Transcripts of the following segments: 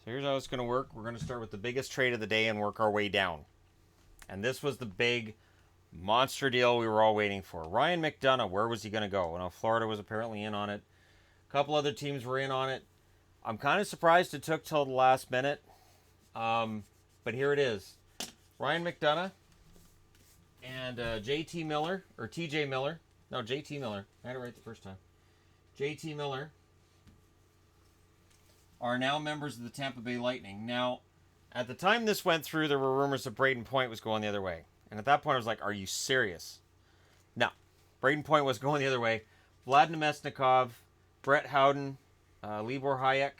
So here's how it's going to work. We're going to start with the biggest trade of the day and work our way down. And this was the big monster deal we were all waiting for. Ryan McDonagh, where was he going to go? Well, Florida was apparently in on it. A couple other teams were in on it. I'm kind of surprised it took till the last minute. But here it is. Ryan McDonagh and JT Miller, or TJ Miller. No, JT Miller. I had it right the first time. JT Miller are now members of the Tampa Bay Lightning. Now, at the time this went through, there were rumors that Braden Point was going the other way. And at that point, I was like, are you serious? No. Braden Point was going the other way. Vlad Namestnikov, Brett Howden, Libor Hayek,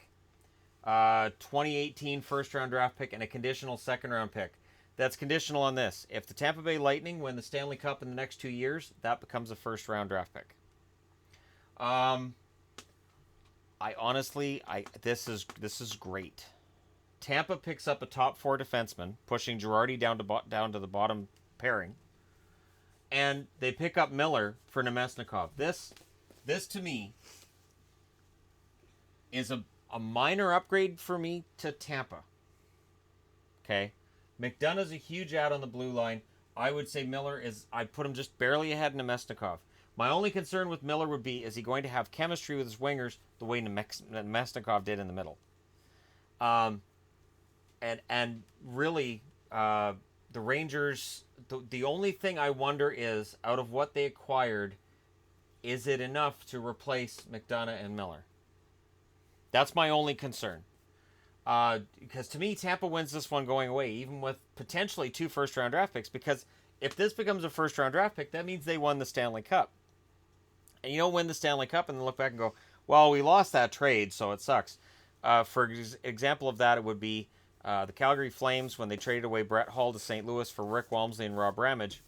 2018 first-round draft pick, and a conditional second-round pick. That's conditional on this. If the Tampa Bay Lightning win the Stanley Cup in the next 2 years, that becomes a first-round draft pick. This is great. Tampa picks up a top 4 defenseman, pushing Girardi down to the bottom pairing, and they pick up Miller for Namestnikov. This to me is a minor upgrade for me to Tampa. Okay, McDonagh's a huge add on the blue line. I would say Miller is. I put him just barely ahead of Namestnikov. My only concern with Miller would be, is he going to have chemistry with his wingers the way Namestnikov did in the middle? And really, the Rangers, the only thing I wonder is, out of what they acquired, is it enough to replace McDonough and Miller? That's my only concern. Because to me, Tampa wins this one going away, even with potentially 2 first-round draft picks, because if this becomes a first-round draft pick, that means they won the Stanley Cup. And you don't win the Stanley Cup and then look back and go, well, we lost that trade, so it sucks. For example of that, it would be the Calgary Flames when they traded away Brett Hull to St. Louis for Rick Walmsley and Rob Ramage.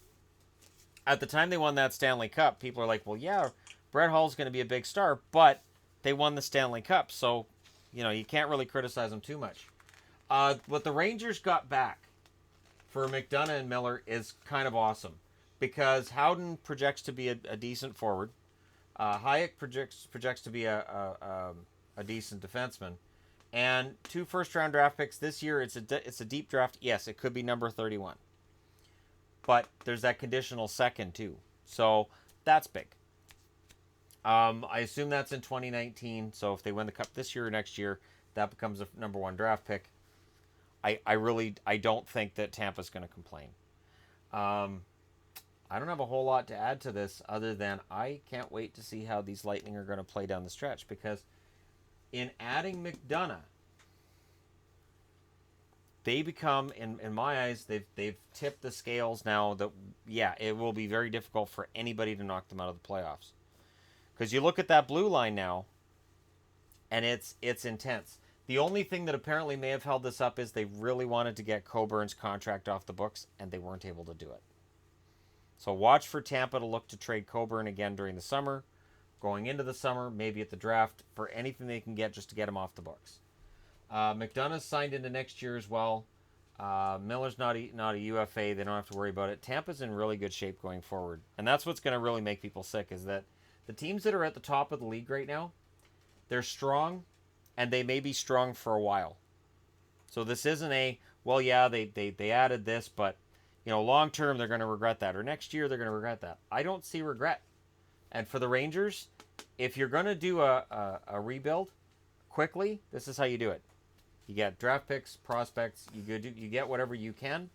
At the time they won that Stanley Cup, people are like, well, yeah, Brett Hull's going to be a big star, but they won the Stanley Cup, so you can't really criticize them too much. What the Rangers got back for McDonough and Miller is kind of awesome, because Howden projects to be a decent forward. Hayek projects to be a decent defenseman, and 2 first-round draft picks this year. It's a deep draft. Yes, it could be number 31, but there's that conditional second too, so that's big. I assume that's in 2019. So if they win the cup this year or next year, that becomes a number 1 draft pick. I don't think that Tampa's going to complain. I don't have a whole lot to add to this other than I can't wait to see how these Lightning are going to play down the stretch, because in adding McDonough, they become, in my eyes, they've tipped the scales now that, yeah, it will be very difficult for anybody to knock them out of the playoffs. Because you look at that blue line now, and it's intense. The only thing that apparently may have held this up is they really wanted to get Coburn's contract off the books, and they weren't able to do it. So watch for Tampa to look to trade Coburn again during the summer, going into the summer, maybe at the draft, for anything they can get just to get him off the books. McDonough's signed into next year as well. Miller's not a UFA. They don't have to worry about it. Tampa's in really good shape going forward. And that's what's going to really make people sick, is that the teams that are at the top of the league right now, they're strong, and they may be strong for a while. So this isn't they added this, but long term they're going to regret that, or next year they're going to regret that. I don't see regret. And for the Rangers, if you're going to do a rebuild quickly, this is how you do it. You get draft picks, prospects, you get whatever you can.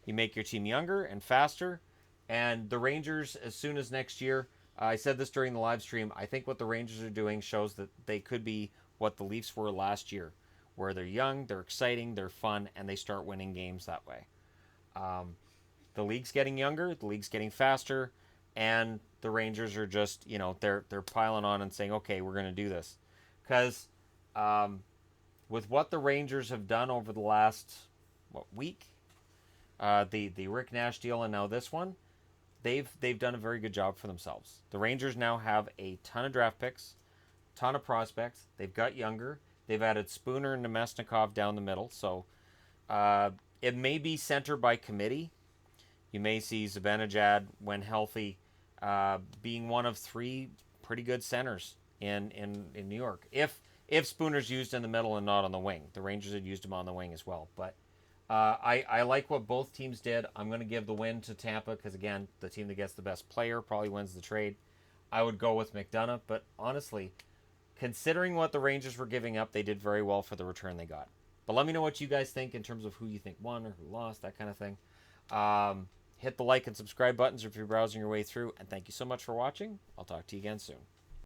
You make your team younger and faster. And the Rangers, as soon as next year, I said this during the live stream, I think what the Rangers are doing shows that they could be what the Leafs were last year, where they're young, they're exciting, they're fun, and they start winning games that way. The league's getting younger, the league's getting faster, and the Rangers are just, they're piling on and saying, okay, we're going to do this. Because with what the Rangers have done over the last, week, the Rick Nash deal and now this one, they've done a very good job for themselves. The Rangers now have a ton of draft picks, ton of prospects. They've got younger. They've added Spooner and Namestnikov down the middle. So it may be center by committee. You may see Zibanejad, when healthy, being one of 3 pretty good centers in New York. If if Spooner's used in the middle and not on the wing. The Rangers had used him on the wing as well. But I like what both teams did. I'm going to give the win to Tampa because, again, the team that gets the best player probably wins the trade. I would go with McDonagh, but honestly, considering what the Rangers were giving up, they did very well for the return they got. But let me know what you guys think in terms of who you think won or who lost, that kind of thing. Hit the like and subscribe buttons if you're browsing your way through. And thank you so much for watching. I'll talk to you again soon.